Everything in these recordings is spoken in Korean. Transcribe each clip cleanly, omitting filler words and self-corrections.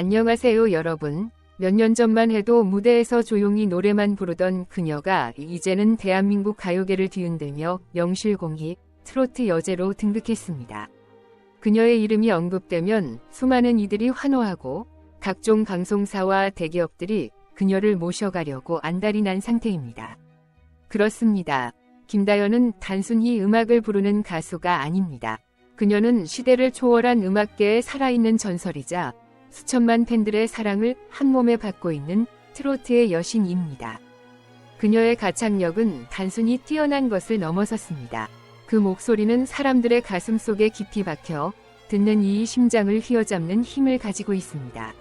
안녕하세요 여러분. 몇 년 전만 해도 무대에서 조용히 노래만 부르던 그녀가 이제는 대한민국 가요계를 뒤흔들며 명실공히 트로트 여제로 등극했습니다. 그녀의 이름이 언급되면 수많은 이들이 환호하고 각종 방송사와 대기업들이 그녀를 모셔가려고 안달이 난 상태입니다. 그렇습니다. 김다연은 단순히 음악을 부르는 가수가 아닙니다. 그녀는 시대를 초월한 음악계의 살아있는 전설이자 수천만 팬들의 사랑을 한몸에 받고 있는 트로트의 여신입니다. 그녀의 가창력은 단순히 뛰어난 것을 넘어섰습니다. 그 목소리는 사람들의 가슴 속에 깊이 박혀 듣는 이의 심장을 휘어잡는 힘을 가지고 있습니다.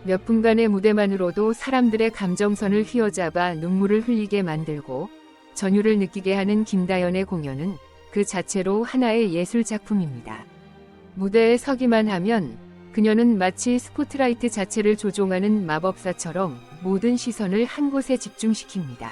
몇 분간의 무대만으로도 사람들의 감정선을 휘어잡아 눈물을 흘리게 만들고 전율을 느끼게 하는 김다연의 공연은 그 자체로 하나의 예술 작품입니다. 무대에 서기만 하면 그녀는 마치 스포트라이트 자체를 조종하는 마법사처럼 모든 시선을 한 곳에 집중시킵니다.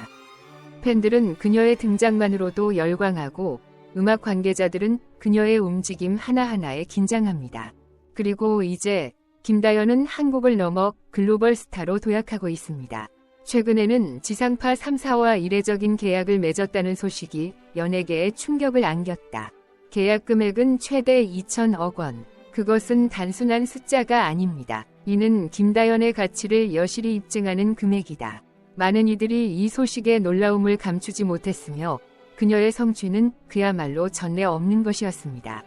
팬들은 그녀의 등장만으로도 열광하고 음악 관계자들은 그녀의 움직임 하나하나에 긴장합니다. 그리고 이제 김다연은 한국을 넘어 글로벌 스타로 도약하고 있습니다. 최근에는 지상파 3사와 이례적인 계약을 맺었다는 소식이 연예계에 충격을 안겼다. 계약 금액은 최대 2,000억 원. 그것은 단순한 숫자가 아닙니다. 이는 김다연의 가치를 여실히 입증하는 금액이다. 많은 이들이 이 소식의 놀라움을 감추지 못했으며 그녀의 성취는 그야말로 전례 없는 것이었습니다.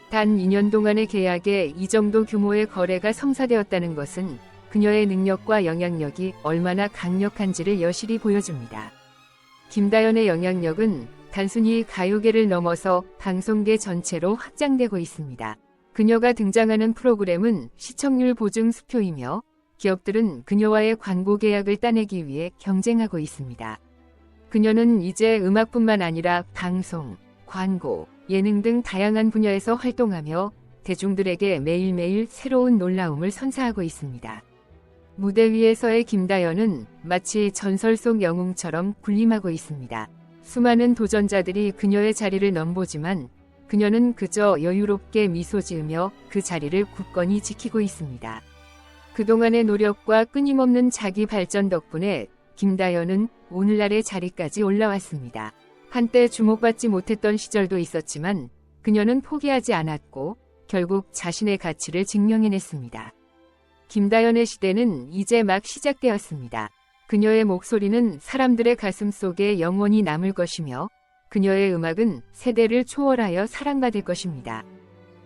단 2년 동안의 계약에 이 정도 규모의 거래가 성사되었다는 것은 그녀의 능력과 영향력이 얼마나 강력한지를 여실히 보여줍니다. 김다연의 영향력은 단순히 가요계를 넘어서 방송계 전체로 확장되고 있습니다. 그녀가 등장하는 프로그램은 시청률 보증 수표이며 기업들은 그녀와의 광고 계약을 따내기 위해 경쟁하고 있습니다. 그녀는 이제 음악뿐만 아니라 방송, 광고, 예능 등 다양한 분야에서 활동하며 대중들에게 매일매일 새로운 놀라움을 선사하고 있습니다. 무대 위에서의 김다연은 마치 전설 속 영웅처럼 군림하고 있습니다. 수많은 도전자들이 그녀의 자리를 넘보지만 그녀는 그저 여유롭게 미소 지으며 그 자리를 굳건히 지키고 있습니다. 그동안의 노력과 끊임없는 자기 발전 덕분에 김다연은 오늘날의 자리까지 올라왔습니다. 한때 주목받지 못했던 시절도 있었지만 그녀는 포기하지 않았고 결국 자신의 가치를 증명해냈습니다. 김다연의 시대는 이제 막 시작되었습니다. 그녀의 목소리는 사람들의 가슴 속에 영원히 남을 것이며 그녀의 음악은 세대를 초월하여 사랑받을 것입니다.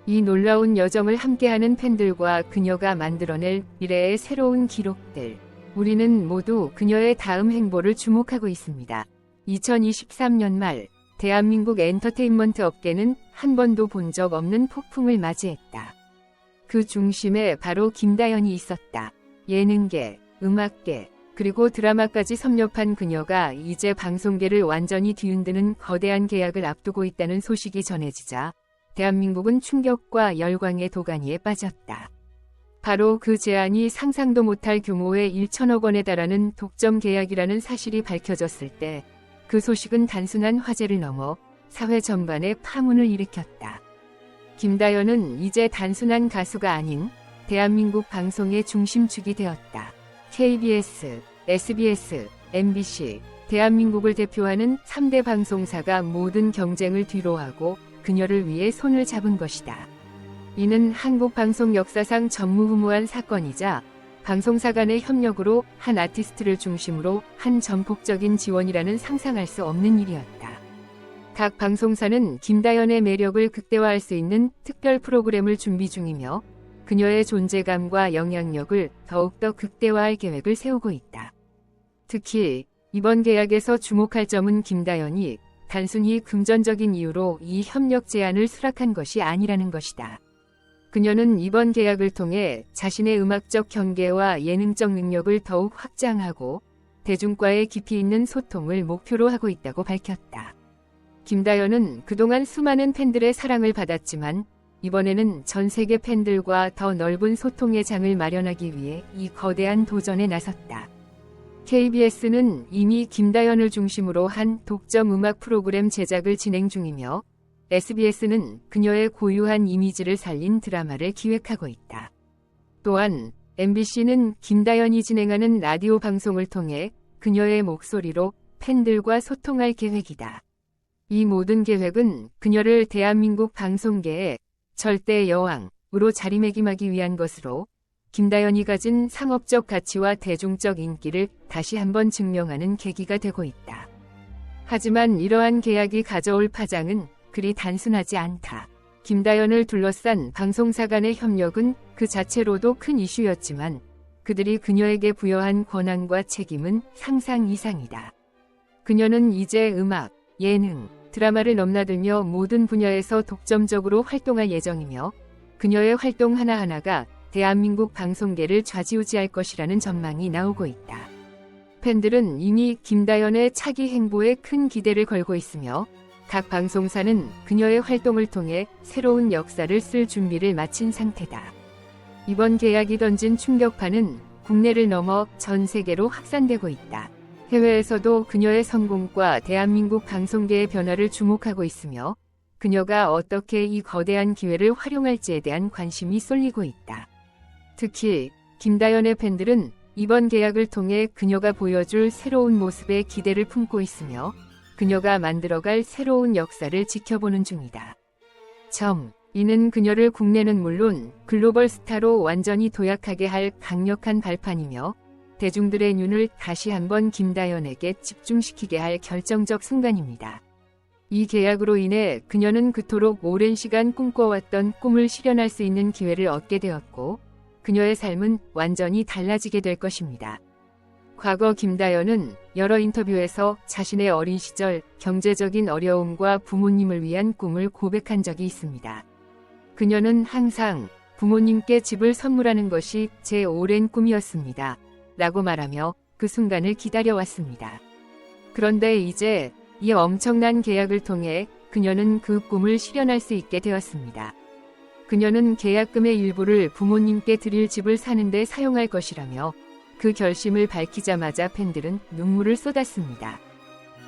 이 놀라운 여정을 함께하는 팬들과 그녀가 만들어낼 미래의 새로운 기록들. 우리는 모두 그녀의 다음 행보를 주목하고 있습니다. 2023년 말 대한민국 엔터테인먼트 업계는 한 번도 본 적 없는 폭풍을 맞이했다. 그 중심에 바로 김다연이 있었다. 예능계, 음악계, 그리고 드라마까지 섭렵한 그녀가 이제 방송계를 완전히 뒤흔드는 거대한 계약을 앞두고 있다는 소식이 전해지자 대한민국은 충격과 열광의 도가니에 빠졌다. 바로 그 제안이 상상도 못할 규모의 1,000억 원에 달하는 독점 계약이라는 사실이 밝혀졌을 때 그 소식은 단순한 화제를 넘어 사회 전반에 파문을 일으켰다. 김다연은 이제 단순한 가수가 아닌 대한민국 방송의 중심축이 되었다. KBS, SBS, MBC, 대한민국을 대표하는 3대 방송사가 모든 경쟁을 뒤로하고 그녀를 위해 손을 잡은 것이다. 이는 한국 방송 역사상 전무후무한 사건이자 방송사 간의 협력으로 한 아티스트를 중심으로 한 전폭적인 지원이라는 상상할 수 없는 일이었다. 각 방송사는 김다연의 매력을 극대화할 수 있는 특별 프로그램을 준비 중이며 그녀의 존재감과 영향력을 더욱더 극대화할 계획을 세우고 있다. 특히 이번 계약에서 주목할 점은 김다연이 단순히 금전적인 이유로 이 협력 제안을 수락한 것이 아니라는 것이다. 그녀는 이번 계약을 통해 자신의 음악적 경계와 예능적 능력을 더욱 확장하고 대중과의 깊이 있는 소통을 목표로 하고 있다고 밝혔다. 김다연은 그동안 수많은 팬들의 사랑을 받았지만 이번에는 전 세계 팬들과 더 넓은 소통의 장을 마련하기 위해 이 거대한 도전에 나섰다. KBS는 이미 김다연을 중심으로 한 독점 음악 프로그램 제작을 진행 중이며 SBS는 그녀의 고유한 이미지를 살린 드라마를 기획하고 있다. 또한 MBC는 김다연이 진행하는 라디오 방송을 통해 그녀의 목소리로 팬들과 소통할 계획이다. 이 모든 계획은 그녀를 대한민국 방송계의 절대 여왕으로 자리매김하기 위한 것으로 김다연이 가진 상업적 가치와 대중적 인기를 다시 한번 증명하는 계기가 되고 있다. 하지만 이러한 계약이 가져올 파장은 그리 단순하지 않다. 김다연을 둘러싼 방송사 간의 협력은 그 자체로도 큰 이슈였지만 그들이 그녀에게 부여한 권한과 책임은 상상 이상이다. 그녀는 이제 음악, 예능, 드라마를 넘나들며 모든 분야에서 독점적으로 활동할 예정이며 그녀의 활동 하나하나가 대한민국 방송계를 좌지우지할 것이라는 전망이 나오고 있다. 팬들은 이미 김다연의 차기 행보에 큰 기대를 걸고 있으며 각 방송사는 그녀의 활동을 통해 새로운 역사를 쓸 준비를 마친 상태다. 이번 계약이 던진 충격파는 국내를 넘어 전 세계로 확산되고 있다. 해외에서도 그녀의 성공과 대한민국 방송계의 변화를 주목하고 있으며 그녀가 어떻게 이 거대한 기회를 활용할지에 대한 관심이 쏠리고 있다. 특히 김다연의 팬들은 이번 계약을 통해 그녀가 보여줄 새로운 모습에 기대를 품고 있으며 그녀가 만들어갈 새로운 역사를 지켜보는 중이다. 이는 그녀를 국내는 물론 글로벌 스타로 완전히 도약하게 할 강력한 발판이며 대중들의 눈을 다시 한번 김다연에게 집중시키게 할 결정적 순간입니다. 이 계약으로 인해 그녀는 그토록 오랜 시간 꿈꿔왔던 꿈을 실현할 수 있는 기회를 얻게 되었고 그녀의 삶은 완전히 달라지게 될 것입니다. 과거 김다연은 여러 인터뷰에서 자신의 어린 시절 경제적인 어려움과 부모님을 위한 꿈을 고백한 적이 있습니다. 그녀는 항상 부모님께 집을 선물하는 것이 제 오랜 꿈이었습니다. 라고 말하며 그 순간을 기다려왔습니다. 그런데 이제 이 엄청난 계약을 통해 그녀는 그 꿈을 실현할 수 있게 되었습니다. 그녀는 계약금의 일부를 부모님께 드릴 집을 사는 데 사용할 것이라며 그 결심을 밝히자마자 팬들은 눈물을 쏟았습니다.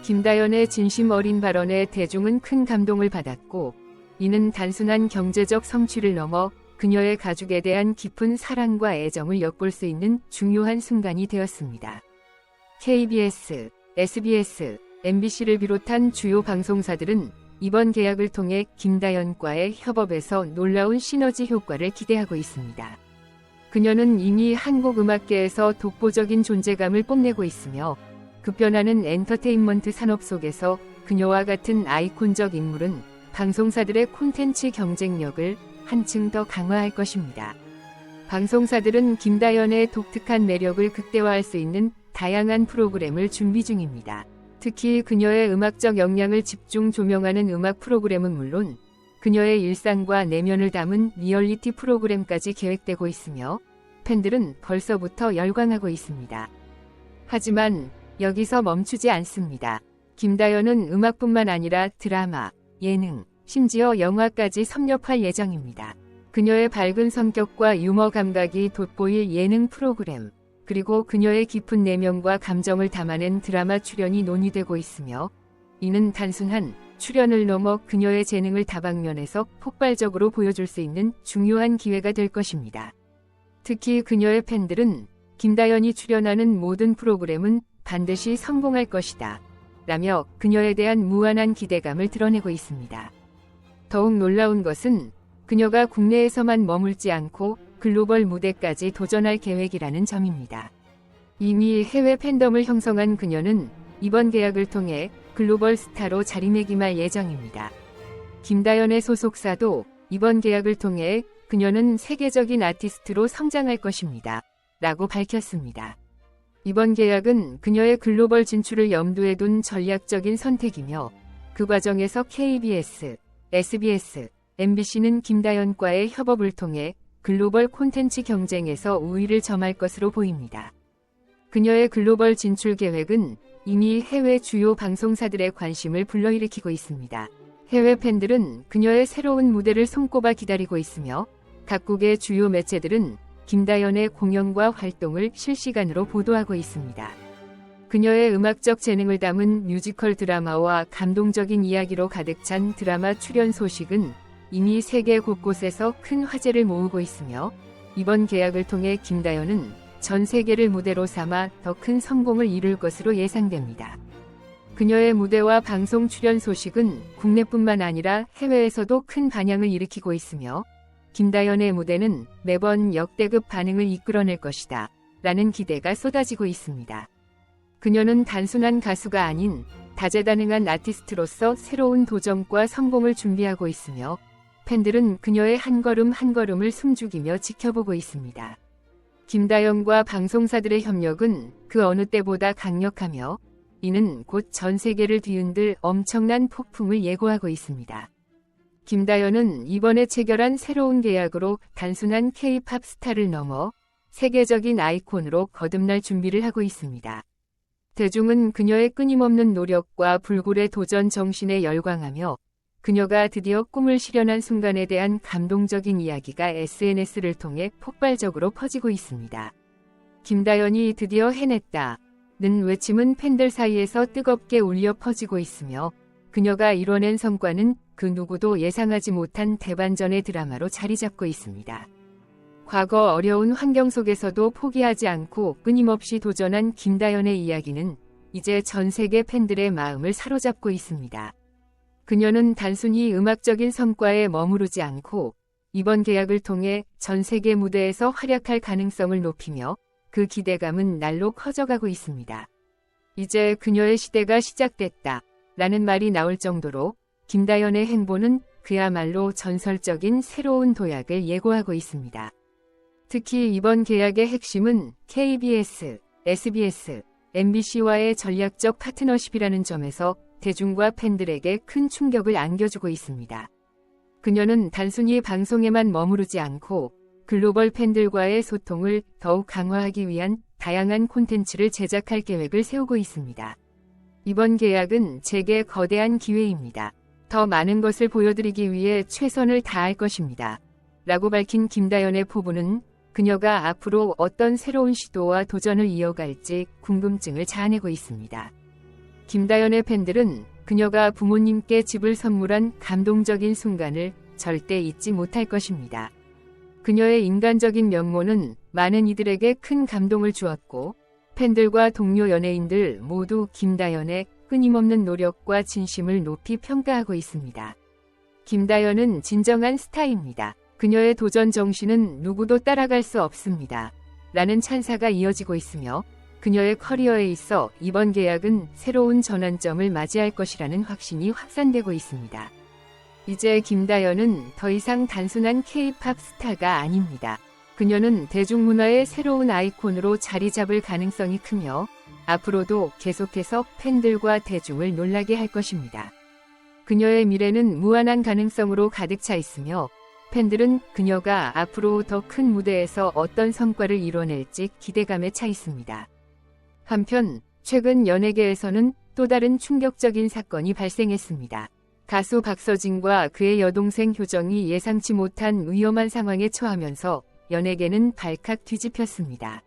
김다연의 진심 어린 발언에 대중은 큰 감동을 받았고 이는 단순한 경제적 성취를 넘어 그녀의 가족에 대한 깊은 사랑과 애정을 엿볼 수 있는 중요한 순간이 되었습니다. KBS, SBS, MBC를 비롯한 주요 방송사들은 이번 계약을 통해 김다연과의 협업에서 놀라운 시너지 효과를 기대하고 있습니다. 그녀는 이미 한국 음악계에서 독보적인 존재감을 뽐내고 있으며 급변하는 엔터테인먼트 산업 속에서 그녀와 같은 아이콘적 인물은 방송사들의 콘텐츠 경쟁력을 한층 더 강화할 것입니다. 방송사들은 김다연의 독특한 매력을 극대화할 수 있는 다양한 프로그램을 준비 중입니다. 특히 그녀의 음악적 역량을 집중 조명하는 음악 프로그램은 물론 그녀의 일상과 내면을 담은 리얼리티 프로그램까지 계획되고 있으며 팬들은 벌써부터 열광하고 있습니다. 하지만 여기서 멈추지 않습니다. 김다연은 음악뿐만 아니라 드라마, 예능, 심지어 영화까지 섭렵할 예정입니다. 그녀의 밝은 성격과 유머 감각이 돋보일 예능 프로그램, 그리고 그녀의 깊은 내면과 감정을 담아낸 드라마 출연이 논의되고 있으며 이는 단순한 출연을 넘어 그녀의 재능을 다방면에서 폭발적으로 보여줄 수 있는 중요한 기회가 될 것입니다. 특히 그녀의 팬들은 김다연이 출연하는 모든 프로그램은 반드시 성공할 것이다 라며 그녀에 대한 무한한 기대감을 드러내고 있습니다. 더욱 놀라운 것은 그녀가 국내에서만 머물지 않고 글로벌 무대까지 도전할 계획이라는 점입니다. 이미 해외 팬덤을 형성한 그녀는 이번 계약을 통해 글로벌 스타로 자리매김할 예정입니다. 김다연의 소속사도 이번 계약을 통해 그녀는 세계적인 아티스트로 성장할 것입니다. 라고 밝혔습니다. 이번 계약은 그녀의 글로벌 진출을 염두에 둔 전략적인 선택이며 그 과정에서 KBS, SBS, MBC는 김다연과의 협업을 통해 글로벌 콘텐츠 경쟁에서 우위를 점할 것으로 보입니다. 그녀의 글로벌 진출 계획은 이미 해외 주요 방송사들의 관심을 불러일으키고 있습니다. 해외 팬들은 그녀의 새로운 무대를 손꼽아 기다리고 있으며 각국의 주요 매체들은 김다연의 공연과 활동을 실시간으로 보도하고 있습니다. 그녀의 음악적 재능을 담은 뮤지컬 드라마와 감동적인 이야기로 가득 찬 드라마 출연 소식은 이미 세계 곳곳에서 큰 화제를 모으고 있으며 이번 계약을 통해 김다연은 전 세계를 무대로 삼아 더 큰 성공을 이룰 것으로 예상됩니다. 그녀의 무대와 방송 출연 소식은 국내뿐만 아니라 해외에서도 큰 반향을 일으키고 있으며 김다연의 무대는 매번 역대급 반응을 이끌어낼 것이다 라는 기대가 쏟아지고 있습니다. 그녀는 단순한 가수가 아닌 다재다능한 아티스트로서 새로운 도전과 성공을 준비하고 있으며 팬들은 그녀의 한 걸음 한 걸음을 숨죽이며 지켜보고 있습니다. 김다연과 방송사들의 협력은 그 어느 때보다 강력하며 이는 곧 전 세계를 뒤흔들 엄청난 폭풍을 예고하고 있습니다. 김다연은 이번에 체결한 새로운 계약으로 단순한 K-팝 스타를 넘어 세계적인 아이콘으로 거듭날 준비를 하고 있습니다. 대중은 그녀의 끊임없는 노력과 불굴의 도전 정신에 열광하며 그녀가 드디어 꿈을 실현한 순간에 대한 감동적인 이야기가 SNS를 통해 폭발적으로 퍼지고 있습니다. 김다연이 드디어 해냈다 는 외침은 팬들 사이에서 뜨겁게 울려 퍼지고 있으며 그녀가 이뤄낸 성과는 그 누구도 예상하지 못한 대반전의 드라마로 자리 잡고 있습니다. 과거 어려운 환경 속에서도 포기하지 않고 끊임없이 도전한 김다연의 이야기는 이제 전 세계 팬들의 마음을 사로잡고 있습니다. 그녀는 단순히 음악적인 성과에 머무르지 않고 이번 계약을 통해 전 세계 무대에서 활약할 가능성을 높이며 그 기대감은 날로 커져가고 있습니다. 이제 그녀의 시대가 시작됐다 라는 말이 나올 정도로 김다연의 행보는 그야말로 전설적인 새로운 도약을 예고하고 있습니다. 특히 이번 계약의 핵심은 KBS, SBS, MBC와의 전략적 파트너십이라는 점에서 대중과 팬들에게 큰 충격을 안겨주고 있습니다. 그녀는 단순히 방송에만 머무르지 않고 글로벌 팬들과의 소통을 더욱 강화하기 위한 다양한 콘텐츠를 제작할 계획을 세우고 있습니다. 이번 계약은 제게 거대한 기회입니다. 더 많은 것을 보여드리기 위해 최선을 다할 것입니다. 라고 밝힌 김다연의 포부는 그녀가 앞으로 어떤 새로운 시도와 도전을 이어갈지 궁금증을 자아내고 있습니다. 김다연의 팬들은 그녀가 부모님께 집을 선물한 감동적인 순간을 절대 잊지 못할 것입니다. 그녀의 인간적인 면모는 많은 이들에게 큰 감동을 주었고 팬들과 동료 연예인들 모두 김다연의 끊임없는 노력과 진심을 높이 평가하고 있습니다. 김다연은 진정한 스타입니다. 그녀의 도전 정신은 누구도 따라갈 수 없습니다. 라는 찬사가 이어지고 있으며 그녀의 커리어에 있어 이번 계약은 새로운 전환점을 맞이할 것이라는 확신이 확산되고 있습니다. 이제 김다연은 더 이상 단순한 K-팝 스타가 아닙니다. 그녀는 대중문화의 새로운 아이콘으로 자리 잡을 가능성이 크며 앞으로도 계속해서 팬들과 대중을 놀라게 할 것입니다. 그녀의 미래는 무한한 가능성으로 가득 차 있으며 팬들은 그녀가 앞으로 더 큰 무대에서 어떤 성과를 이뤄낼지 기대감에 차 있습니다. 한편 최근 연예계에서는 또 다른 충격적인 사건이 발생했습니다. 가수 박서진과 그의 여동생 효정이 예상치 못한 위험한 상황에 처하면서 연예계는 발칵 뒤집혔습니다.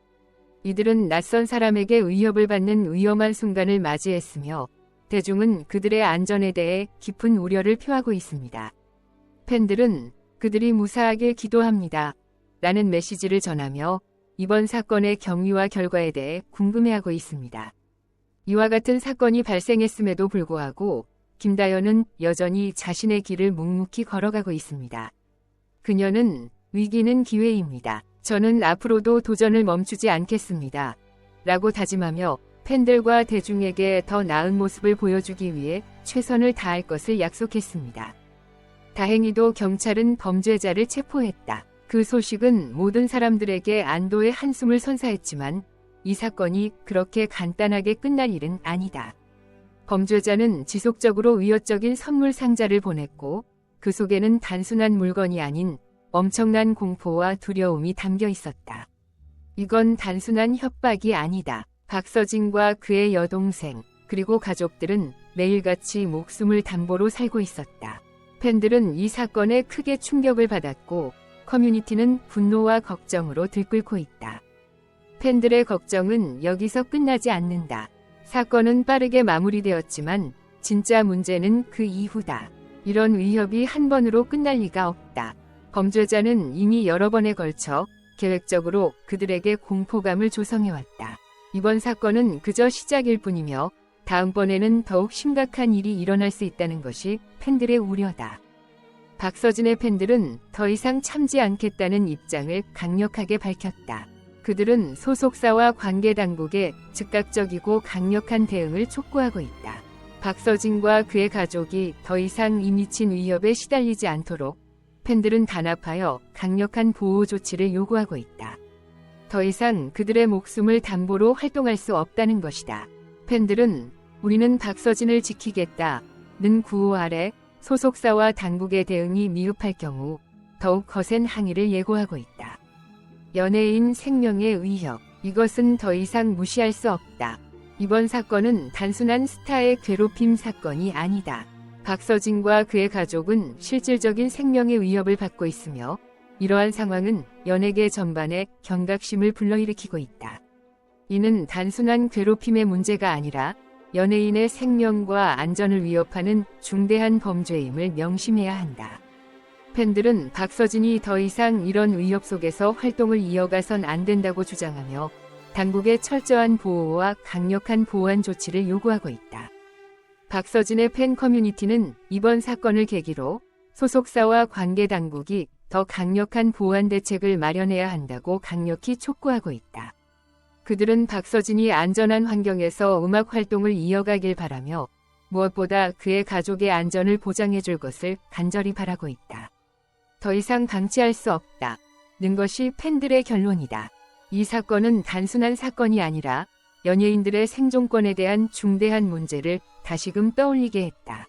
이들은 낯선 사람에게 위협을 받는 위험한 순간을 맞이했으며 대중은 그들의 안전에 대해 깊은 우려를 표하고 있습니다. 팬들은 그들이 무사하게 기도합니다. 라는 메시지를 전하며 이번 사건의 경위와 결과에 대해 궁금해하고 있습니다. 이와 같은 사건이 발생했음에도 불구하고 김다연은 여전히 자신의 길을 묵묵히 걸어가고 있습니다. 그녀는 위기는 기회입니다. 저는 앞으로도 도전을 멈추지 않겠습니다. 라고 다짐하며 팬들과 대중에게 더 나은 모습을 보여주기 위해 최선을 다할 것을 약속했습니다. 다행히도 경찰은 범죄자를 체포했다. 그 소식은 모든 사람들에게 안도의 한숨을 선사했지만 이 사건이 그렇게 간단하게 끝날 일은 아니다. 범죄자는 지속적으로 위협적인 선물 상자를 보냈고 그 속에는 단순한 물건이 아닌 엄청난 공포와 두려움이 담겨 있었다. 이건 단순한 협박이 아니다. 박서진과 그의 여동생 그리고 가족들은 매일같이 목숨을 담보로 살고 있었다. 팬들은 이 사건에 크게 충격을 받았고 커뮤니티는 분노와 걱정으로 들끓고 있다. 팬들의 걱정은 여기서 끝나지 않는다. 사건은 빠르게 마무리되었지만 진짜 문제는 그 이후다. 이런 위협이 한 번으로 끝날 리가 없다. 범죄자는 이미 여러 번에 걸쳐 계획적으로 그들에게 공포감을 조성해왔다. 이번 사건은 그저 시작일 뿐이며 다음번에는 더욱 심각한 일이 일어날 수 있다는 것이 팬들의 우려다. 박서진의 팬들은 더 이상 참지 않겠다는 입장을 강력하게 밝혔다. 그들은 소속사와 관계당국에 즉각적이고 강력한 대응을 촉구하고 있다. 박서진과 그의 가족이 더 이상 이 미친 위협에 시달리지 않도록 팬들은 단합하여 강력한 보호 조치를 요구하고 있다. 더 이상 그들의 목숨을 담보로 활동할 수 없다는 것이다. 팬들은 우리는 박서진을 지키겠다는 구호 아래 소속사와 당국의 대응이 미흡할 경우 더욱 거센 항의를 예고하고 있다. 연예인 생명의 위협, 이것은 더 이상 무시할 수 없다. 이번 사건은 단순한 스타의 괴롭힘 사건이 아니다. 박서진과 그의 가족은 실질적인 생명의 위협을 받고 있으며 이러한 상황은 연예계 전반에 경각심을 불러일으키고 있다. 이는 단순한 괴롭힘의 문제가 아니라 연예인의 생명과 안전을 위협하는 중대한 범죄임을 명심해야 한다. 팬들은 박서진이 더 이상 이런 위협 속에서 활동을 이어가선 안 된다고 주장하며 당국의 철저한 보호와 강력한 보안 조치를 요구하고 있다. 박서진의 팬 커뮤니티는 이번 사건을 계기로 소속사와 관계 당국이 더 강력한 보안 대책을 마련해야 한다고 강력히 촉구하고 있다. 그들은 박서진이 안전한 환경에서 음악 활동을 이어가길 바라며 무엇보다 그의 가족의 안전을 보장해줄 것을 간절히 바라고 있다. 더 이상 방치할 수 없다는 것이 팬들의 결론이다. 이 사건은 단순한 사건이 아니라 연예인들의 생존권에 대한 중대한 문제를 다시금 떠올리게 했다.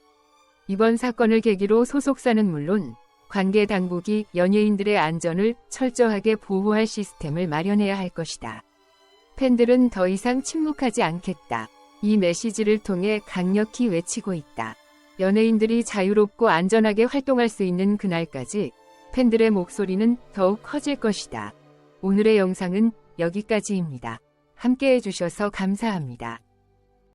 이번 사건을 계기로 소속사는 물론 관계 당국이 연예인들의 안전을 철저하게 보호할 시스템을 마련해야 할 것이다. 팬들은 더 이상 침묵하지 않겠다. 이 메시지를 통해 강력히 외치고 있다. 연예인들이 자유롭고 안전하게 활동할 수 있는 그날까지 팬들의 목소리는 더욱 커질 것이다. 오늘의 영상은 여기까지입니다. 함께 해주셔서 감사합니다.